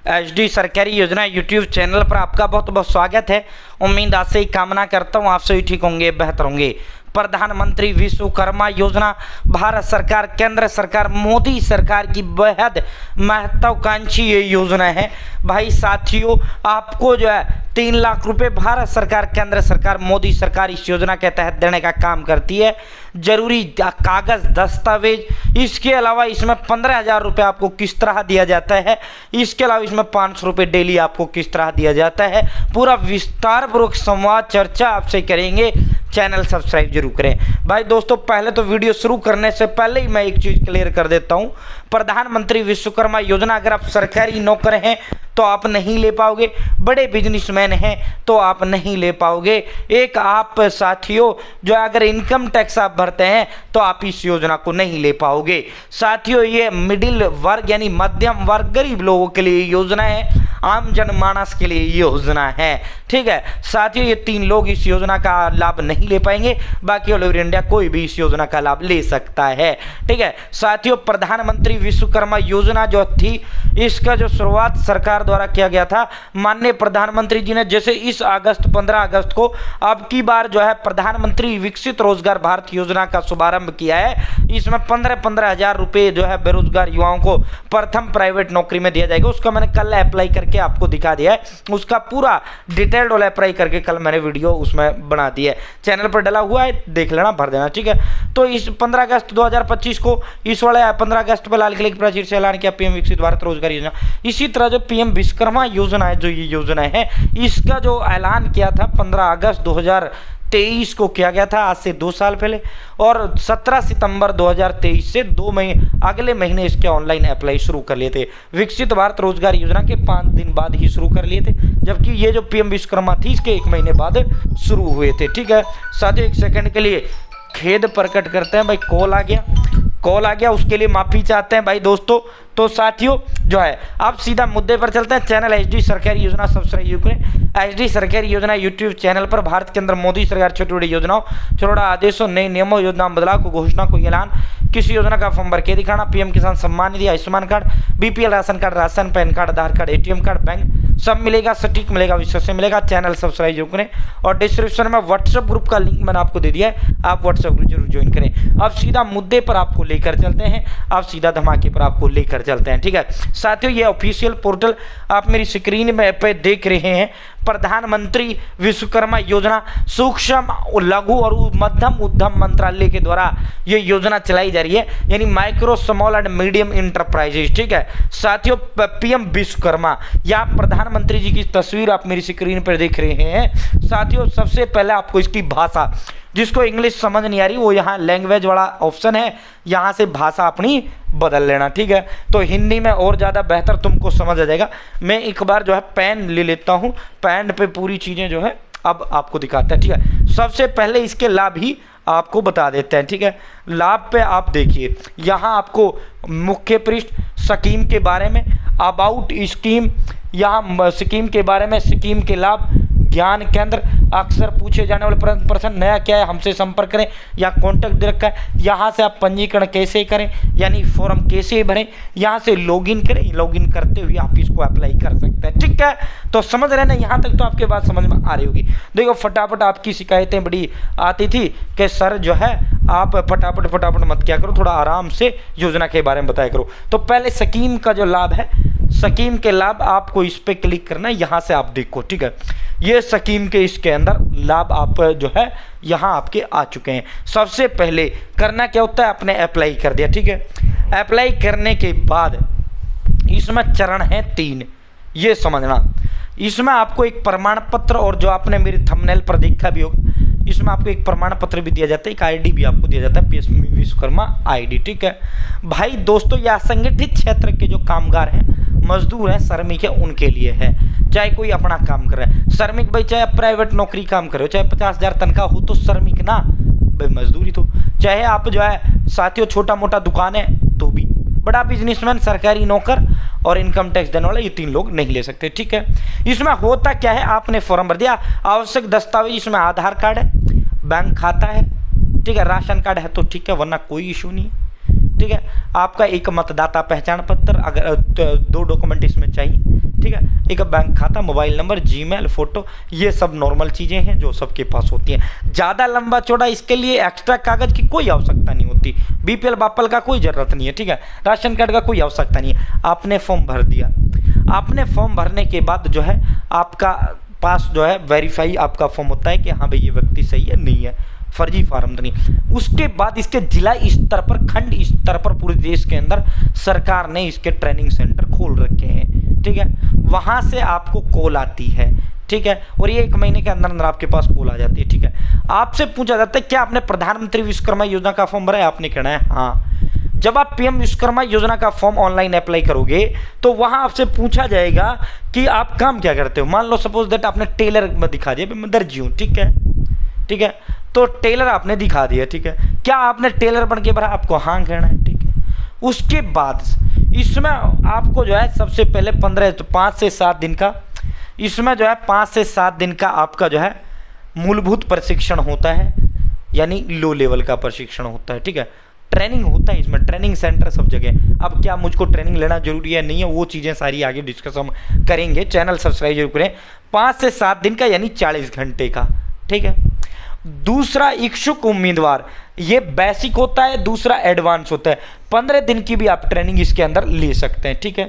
HD सरकारी योजना YouTube channel पर आपका बहुत बहुत स्वागत है। उम्मीद आज से ही कामना करता हूँ आप सभी ठीक होंगे, बेहतर होंगे। प्रधानमंत्री विश्वकर्मा योजना भारत सरकार, केंद्र सरकार, मोदी सरकार की बेहद महत्वाकांक्षी ये योजना है। भाई साथियों, आपको जो है 3 लाख रुपए भारत सरकार, केंद्र सरकार, मोदी सरकार इस योजना के तहत देने का काम करती है। जरूरी कागज दस्तावेज, इसके अलावा इसमें 15,000 रुपये आपको किस तरह दिया जाता है, इसके अलावा इसमें 500 रुपये डेली आपको किस तरह दिया जाता है। पूरा विस्तार पूर्वक संवाद चर्चा आपसे करेंगे। चैनल सब्सक्राइब जरूर करें। भाई दोस्तों, पहले तो वीडियो शुरू करने से पहले ही मैं एक चीज़ क्लियर कर देता हूं। प्रधानमंत्री विश्वकर्मा योजना अगर आप सरकारी नौकर हैं तो आप नहीं ले पाओगे, बड़े बिजनेसमैन हैं तो आप नहीं ले पाओगे। एक आप साथियों जो अगर इनकम टैक्स आप भरते हैं तो आप इस योजना को नहीं ले पाओगे। साथियों, ये मिडिल वर्ग यानी मध्यम वर्ग, गरीब लोगों के लिए योजना है, आम जनमानस के लिए योजना है। ठीक है साथियों, ये 3 लोग इस योजना का लाभ नहीं ले पाएंगे, बाकी ऑल ओवर इंडिया कोई भी इस योजना का लाभ ले सकता है। ठीक है साथियों, प्रधानमंत्री विश्वकर्मा योजना जो थी, इसका जो शुरुआत सरकार द्वारा किया गया था, माननीय प्रधानमंत्री जी ने जैसे इस 15 अगस्त को अब की बार जो है प्रधानमंत्री विकसित रोजगार भारत योजना का शुभारंभ किया है। इसमें 15 हजार रुपये जो है बेरोजगार युवाओं को प्रथम प्राइवेट नौकरी में दिया जाएगा। उसका मैंने कल अप्लाई करके आपको दिखा दिया है, उसका पूरा डिटेल्ड वाला अप्लाई करके कल मैंने वीडियो उसमें बना दिया है, चैनल पर डला हुआ है, देख लेना, भर देना। ठीक है, तो इस 15 अगस्त 2025 को इस वाले 15 अगस्त पर लाल किले की प्राचीर से ऐलान किया पीएम विकसित भारत रोजगार योजना। इसी तरह जो पीएम विश्वकर्मा योजना है, जो ये योजना है, इसका जो ऐलान किया था 15 अगस्त 2023 को किया गया था, आज से 2 साल पहले, और 17 सितंबर 2023 से 2 महीने अगले महीने इसके ऑनलाइन अप्लाई शुरू कर लिए थे। विकसित भारत रोजगार योजना के 5 दिन बाद ही शुरू कर लिए थे, जबकि ये जो पीएम विश्वकर्मा थी इसके 1 महीने बाद शुरू हुए थे। ठीक है साथियों, 1 सेकंड के लिए खेद प्रकट करते हैं, भाई कॉल आ गया, उसके लिए माफी चाहते हैं भाई दोस्तों। तो साथियों जो है अब सीधा मुद्दे पर चलते हैं। चैनल एचडी सरकारी योजना सब्सक्राइब करें। एचडी सरकारी योजना यूट्यूब चैनल पर भारत के अंदर मोदी सरकार छोटी बड़ी योजनाओं, छोटा आदेशों, नए नियमों, योजना बदलाव को घोषणा को ऐलान, किसी योजना का फॉर्म भर के दिखाना, PM Kisan Samman Nidhi, Ayushman card, BPL ration card, ration, PAN card, Aadhaar card, ATM card, bank, सब मिलेगा, सटीक मिलेगा, विश्वसनीय मिलेगा। चैनल सब्सक्राइब जरूर करें और डिस्क्रिप्शन में व्हाट्सएप ग्रुप का लिंक मैंने आपको दे दिया है, आप व्हाट्सएप ग्रुप जरूर ज्वाइन करें। अब सीधा मुद्दे पर आपको लेकर चलते हैं, अब सीधा धमाके पर आपको लेकर चलते हैं। ठीक है साथियों, ये ऑफिशियल पोर्टल आप मेरी स्क्रीन में पे देख रहे हैं। प्रधानमंत्री विश्वकर्मा योजना सूक्ष्म, लघु और मध्यम उद्यम मंत्रालय के द्वारा ये योजना चलाई जा रही है, यानी micro, small and medium enterprises. ठीक है साथियों, पीएम विश्वकर्मा, या प्रधानमंत्री जी की तस्वीर आप मेरी स्क्रीन पर देख रहे हैं। साथियों, सबसे पहले आपको इसकी भाषा, जिसको इंग्लिश समझ नहीं आ रही, वो यहाँ लैंग्वेज वाला ऑप्शन है, यहाँ से भाषा अपनी बदल लेना। ठीक है, तो हिंदी में और ज़्यादा बेहतर तुमको समझ आ जाएगा। मैं एक बार जो है पेन ले लेता हूँ, पेन पे पूरी चीज़ें जो है अब आपको दिखाते हैं। ठीक है, सबसे पहले इसके लाभ ही आपको बता देते हैं। ठीक है, लाभ पे आप देखिए, यहाँ आपको मुख्य पृष्ठ, स्कीम के बारे में, अबाउट स्कीम, यहाँ स्कीम के बारे में, स्कीम के लाभ, ज्ञान केंद्र, अक्सर पूछे जाने वाले प्रश्न, नया क्या है, हमसे संपर्क करें, या कॉन्टैक्ट दे रखा है। यहाँ से आप पंजीकरण कैसे करें, यानी फॉर्म कैसे भरें, यहाँ से लॉगिन करें, लॉगिन करते हुए आप इसको अप्लाई कर सकते हैं। ठीक है, तो समझ रहे ना, यहाँ तक तो आपके बात समझ में आ रही होगी। देखो फटाफट आपकी शिकायतें बड़ी आती थी कि सर जो है आप फटाफट मत क्या करो, थोड़ा आराम से योजना के बारे में बताया करो। तो पहले स्कीम का जो लाभ है, स्कीम के लाभ, आपको इस पर क्लिक करना है, यहाँ से आप देखो। ठीक है, ये स्कीम के इसके अंदर लाभ आप जो है यहाँ आपके आ चुके हैं। सबसे पहले करना क्या होता है, आपने अप्लाई कर दिया। ठीक है, अप्लाई करने के बाद इसमें चरण है 3, ये समझना। इसमें आपको एक प्रमाण पत्र, और जो आपने मेरे थंबनेल पर देखा भी होगा, इसमें आपको एक प्रमाण पत्र भी दिया जाता है, एक आईडी भी आपको दिया जाता है, पीएम विश्वकर्मा आईडी। ठीक है भाई दोस्तों, यह असंगठित क्षेत्र के जो कामगार हैं, मजदूर हैं, श्रमिक है, उनके लिए है। चाहे कोई अपना काम कर रहा है, श्रमिक भाई, चाहे आप प्राइवेट नौकरी काम कर रहे हो, चाहे 50,000 तनख्वाह हो तो श्रमिक ना भाई, मजदूरी तो, चाहे आप जो है साथियों छोटा मोटा दुकान है तो भी, बड़ा बिजनेसमैन, सरकारी नौकर और इनकम टैक्स देने वाला, ये 3 लोग नहीं ले सकते। ठीक है, इसमें होता क्या है, आपने फॉर्म भर दिया, आवश्यक दस्तावेज इसमें आधार कार्ड है, बैंक खाता है, ठीक है, राशन कार्ड है तो ठीक है, वरना कोई इशू नहीं है। ठीक है, आपका एक मतदाता पहचान पत्र, अगर 2 डॉक्यूमेंट इसमें चाहिए। ठीक है। एक बैंक खाता, मोबाइल नंबर, जीमेल, फोटो, ये सब नॉर्मल चीज़ें हैं जो सबके पास होती हैं। ज़्यादा लंबा चौड़ा इसके लिए एक्स्ट्रा कागज़ की कोई आवश्यकता नहीं होती। बीपीएल बापल का कोई ज़रूरत नहीं है, ठीक है। राशन कार्ड का कोई आवश्यकता नहीं है। आपने फॉर्म भर दिया, आपने फॉर्म भरने के बाद जो है आपका पास जो है वेरीफाई आपका फॉर्म होता है कि हाँ भाई ये व्यक्ति सही है, नहीं है, फर्जी फार्म तो नहीं। उसके बाद इसके जिला स्तर पर, खंड स्तर पर पूरे देश के अंदर सरकार ने इसके ट्रेनिंग सेंटर खोल रखे हैं, ठीक है। वहाँ से आपको कॉल आती है, ठीक है, और ये 1 महीने के अंदर अंदर आपके पास कॉल आ जाती है, ठीक है। आपसे पूछा जाता है क्या आपने प्रधानमंत्री विश्वकर्मा योजना का फॉर्म भरा है? आपने कहना है हाँ। जब आप पीएम विश्वकर्मा योजना का फॉर्म ऑनलाइन अप्लाई करोगे तो वहां आपसे पूछा जाएगा कि आप काम क्या करते हो। मान लो सपोज दैट आपने टेलर में दिखा दिया, मैं दर्जी हूँ, ठीक है, ठीक है, तो टेलर आपने दिखा दिया, ठीक है। क्या आपने टेलर बन के भरा? आपको हाँ कहना है, ठीक है। उसके बाद इसमें आपको जो है सबसे पहले 5 से 7 दिन का, इसमें जो है 5 से 7 दिन का आपका जो है मूलभूत प्रशिक्षण होता है, यानी लो लेवल का प्रशिक्षण होता है, ठीक है। ट्रेनिंग होता है इसमें, ट्रेनिंग सेंटर सब जगह। अब क्या मुझको ट्रेनिंग लेना जरूरी है नहीं है, वो चीज़ें सारी आगे डिस्कस हम करेंगे। चैनल सब्सक्राइब जरूर करें। 5 से 7 दिन का यानी 40 घंटे का, ठीक है। दूसरा इच्छुक उम्मीदवार, ये बेसिक होता है, दूसरा एडवांस होता है। 15 दिन की भी आप ट्रेनिंग इसके अंदर ले सकते हैं, ठीक है।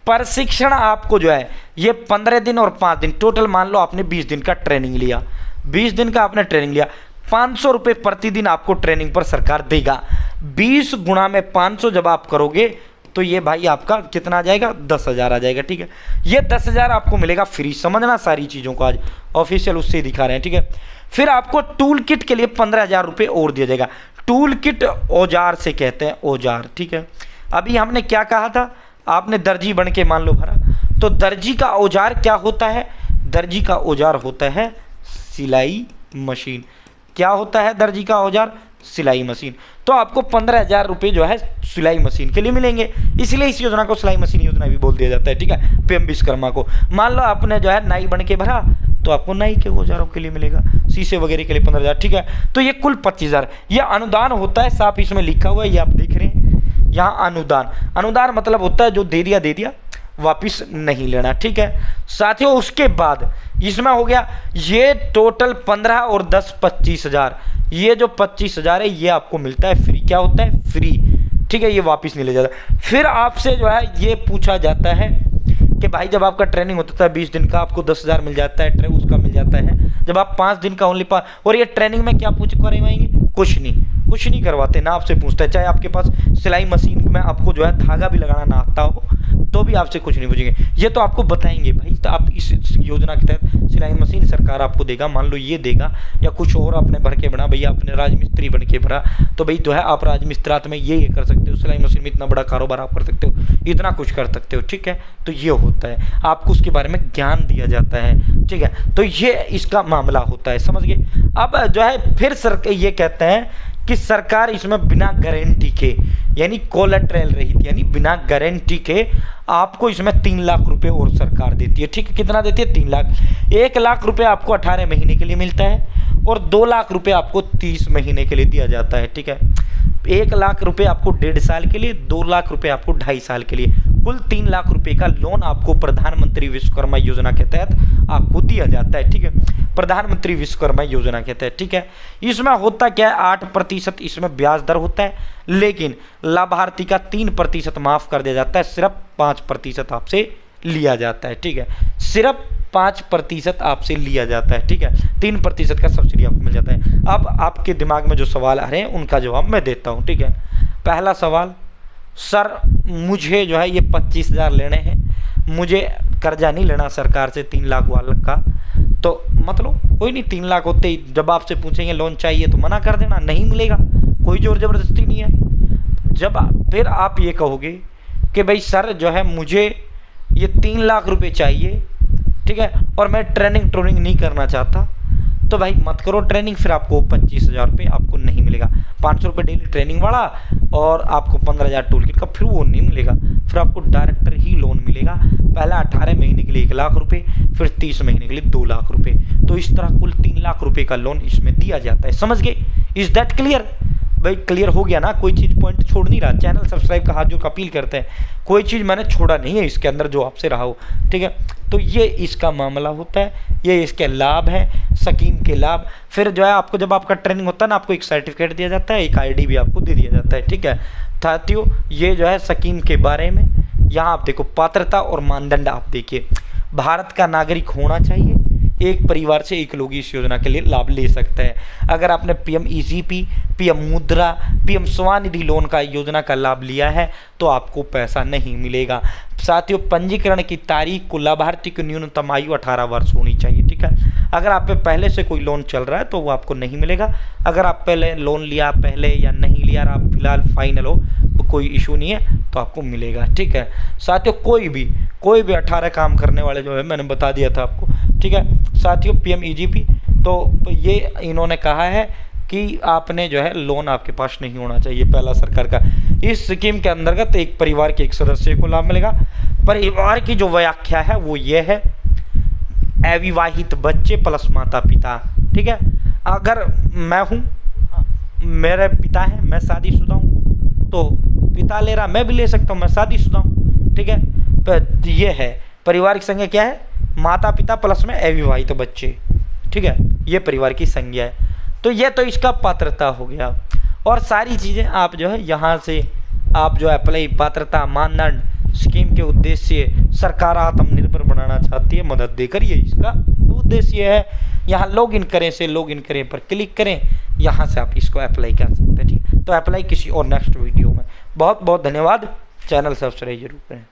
प्रशिक्षण आपको जो है ये 15 दिन और 5 दिन, टोटल मान लो आपने 20 दिन का ट्रेनिंग लिया, 20 दिन का आपने ट्रेनिंग लिया, 500 रुपये प्रतिदिन आपको ट्रेनिंग पर सरकार देगा। 20 गुणा में 500 जब आप करोगे तो ये भाई आपका कितना आ जाएगा? 10,000 आ जाएगा, ठीक है। ये 10,000 आपको मिलेगा फ्री, समझना सारी चीज़ों को, आज ऑफिशियल उससे दिखा रहे हैं, ठीक है। फिर आपको टूल किट के लिए 15,000 रुपये और दिया जाएगा। टूल किट औजार से कहते हैं, औजार, ठीक है। अभी हमने क्या कहा था, आपने दर्जी बन के मान लो भरा, तो दर्जी का औजार क्या होता है? दर्जी का औजार होता है सिलाई मशीन। क्या होता है दर्जी का औजार? सिलाई मशीन। तो आपको 15,000 रुपये जो है सिलाई मशीन के लिए मिलेंगे, इसलिए इस योजना को सिलाई मशीन योजना भी बोल दिया जाता है, ठीक है, पीएम विश्वकर्मा को। मान लो आपने जो है नाई बन के भरा, तो आपको नाई के औजारों के लिए मिलेगा, शीशे वगैरह के लिए 15,000, ठीक है। तो ये कुल 25,000। ये अनुदान होता है, साफ इसमें लिखा हुआ है, ये आप देख रहे हैं यहाँ अनुदान। अनुदान मतलब होता है जो दे दिया वापिस नहीं लेना, ठीक है। साथियों उसके बाद इसमें हो गया ये टोटल 15 और 10 25,000। ये जो 25,000 है ये आपको मिलता है फ्री। क्या होता है? फ्री, ठीक है, ये वापस नहीं ले जाता। फिर आपसे जो है ये पूछा जाता है कि भाई जब आपका ट्रेनिंग होता है 20 दिन का, आपको 10,000 मिल जाता है, उसका मिल जाता है। जब आप 5 दिन का ओनली और ये ट्रेनिंग में क्या करवाएंगे? कुछ नहीं करवाते ना, आपसे पूछता है। चाहे आपके पास सिलाई मशीन में आपको जो है धागा भी लगाना ना आता हो तो भी आपसे कुछ नहीं पूछेंगे, ये तो आपको बताएंगे भाई। तो आप इस योजना के तहत सिलाई मशीन सरकार आपको देगा, मान लो ये देगा, या कुछ और आपने भर के बना, भैया आपने राजमिस्त्री बन के भरा, तो भाई जो है आप राजमिस्त्रात में ये कर सकते हो, सिलाई मशीन में इतना बड़ा कारोबार आप कर सकते हो, इतना कुछ कर सकते हो, ठीक है। तो ये होता है, आपको उसके बारे में ज्ञान दिया जाता है, ठीक है। तो ये इसका मामला होता है, समझ गए। अब जो है फिर सर ये कहते हैं कि सरकार इसमें बिना गारंटी के, यानी कोलैटरल रहित, यानी बिना गारंटी के आपको इसमें 3 लाख रुपए और सरकार देती है, ठीक है। कितना देती है? 3 लाख। 1 लाख रुपए आपको 18 महीने के लिए मिलता है और 2 लाख रुपए आपको 30 महीने के लिए दिया जाता है, ठीक है। 1 लाख रुपए आपको 1.5 साल के लिए, 2 लाख रुपए आपको 2.5 साल के लिए, कुल 3 लाख रुपए का लोन आपको प्रधानमंत्री विश्वकर्मा योजना के तहत आपको दिया जाता है, ठीक है। प्रधानमंत्री विश्वकर्मा योजना के तहत, ठीक है। इसमें होता क्या है? 8% इसमें ब्याज दर होता है, लेकिन लाभार्थी का 3% माफ कर दिया जाता है, सिर्फ 5% आपसे लिया जाता है, ठीक है। सिर्फ 5% आपसे लिया जाता है, ठीक है। 3% का सब्सिडी आपको मिल जाता है। अब आपके दिमाग में जो सवाल आ रहे हैं उनका जवाब मैं देता हूं, ठीक है। पहला सवाल, सर मुझे जो है ये 25,000 लेने हैं, मुझे कर्जा नहीं लेना सरकार से 3 लाख वाला का, तो मतलब कोई नहीं, 3 लाख होते ही जब आपसे पूछेंगे लोन चाहिए तो मना कर देना, नहीं मिलेगा, कोई जोर जबरदस्ती नहीं है। जब फिर आप ये कहोगे कि भाई सर जो है मुझे ये 3 लाख रुपए चाहिए, ठीक है, और मैं ट्रेनिंग नहीं करना चाहता, तो भाई मत करो ट्रेनिंग, फिर आपको 25,000 रुपये आपको नहीं मिलेगा। 500 रुपये डेली ट्रेनिंग वाला और आपको 15,000 टूल किट का, फिर वो नहीं मिलेगा, फिर आपको डायरेक्टर ही लोन मिलेगा। पहला 18 महीने के लिए 1 लाख रुपये, फिर 30 महीने के लिए 2 लाख रुपये। तो इस तरह कुल 3 लाख रुपये का लोन इसमें दिया जाता है, समझ गए? Is that clear? भाई क्लियर हो गया ना, कोई चीज़ पॉइंट छोड़ नहीं रहा। चैनल सब्सक्राइब का हाथ जोड़ अपील करते हैं, कोई चीज़ मैंने छोड़ा नहीं है इसके अंदर जो आपसे रहा हो, ठीक है। तो ये इसका मामला होता है, ये इसके लाभ हैं, स्कीम के लाभ। फिर जो है आपको जब आपका ट्रेनिंग होता है ना, आपको एक सर्टिफिकेट दिया जाता है, एक आईडी भी आपको दे दिया जाता है, ठीक है साथियों। ये जो है स्कीम के बारे में। यहाँ आप देखो पात्रता और मानदंड आप देखिए, भारत का नागरिक होना चाहिए, एक परिवार से एक लोग इस योजना के लिए लाभ ले सकता है। अगर आपने PM-EGP, PM मुद्रा, PM स्वनिधि लोन का योजना का लाभ लिया है तो आपको पैसा नहीं मिलेगा। साथियों पंजीकरण की तारीख को लाभार्थी की न्यूनतम आयु 18 वर्ष होनी चाहिए, ठीक है। अगर आप पे पहले से कोई लोन चल रहा है तो वो आपको नहीं मिलेगा। अगर आप पहले लोन लिया पहले या नहीं लिया, आप फिलहाल फाइनल हो, कोई इशू नहीं है तो आपको मिलेगा, ठीक है साथियों। कोई भी 18 काम करने वाले जो है, मैंने बता दिया था आपको, ठीक है साथियों। PM-EGP तो ये इन्होंने कहा है कि आपने जो है लोन आपके पास नहीं होना चाहिए, पहला सरकार का। इस स्कीम के अंतर्गत एक परिवार के एक सदस्य को लाभ मिलेगा। परिवार की जो व्याख्या है वो ये है, अविवाहित बच्चे प्लस माता पिता, ठीक है। अगर मैं हूँ, मेरे पिता है, मैं शादीशुदा हूँ, तो पिता ले रहा, मैं भी ले सकता हूँ, मैं शादीशुदा हूँ, ठीक है। पर ये है परिवार की संख्या क्या है, माता पिता प्लस में अविवाहित बच्चे, ठीक है, ये परिवार की संख्या है। तो ये तो इसका पात्रता हो गया, और सारी चीज़ें आप जो है यहाँ से आप जो अप्लाई, पात्रता, मानदंड, स्कीम के उद्देश्य, सरकार आत्मनिर्भर बनाना चाहती है, मदद देकर, ये इसका उद्देश्य है। यहाँ लॉगिन करें से लॉगिन करें पर क्लिक करें, यहाँ से आप इसको अप्लाई कर सकते हैं, ठीक है। तो अप्लाई किसी और नेक्स्ट वीडियो में। बहुत बहुत धन्यवाद, चैनल सब्सक्राइब जरूर करें।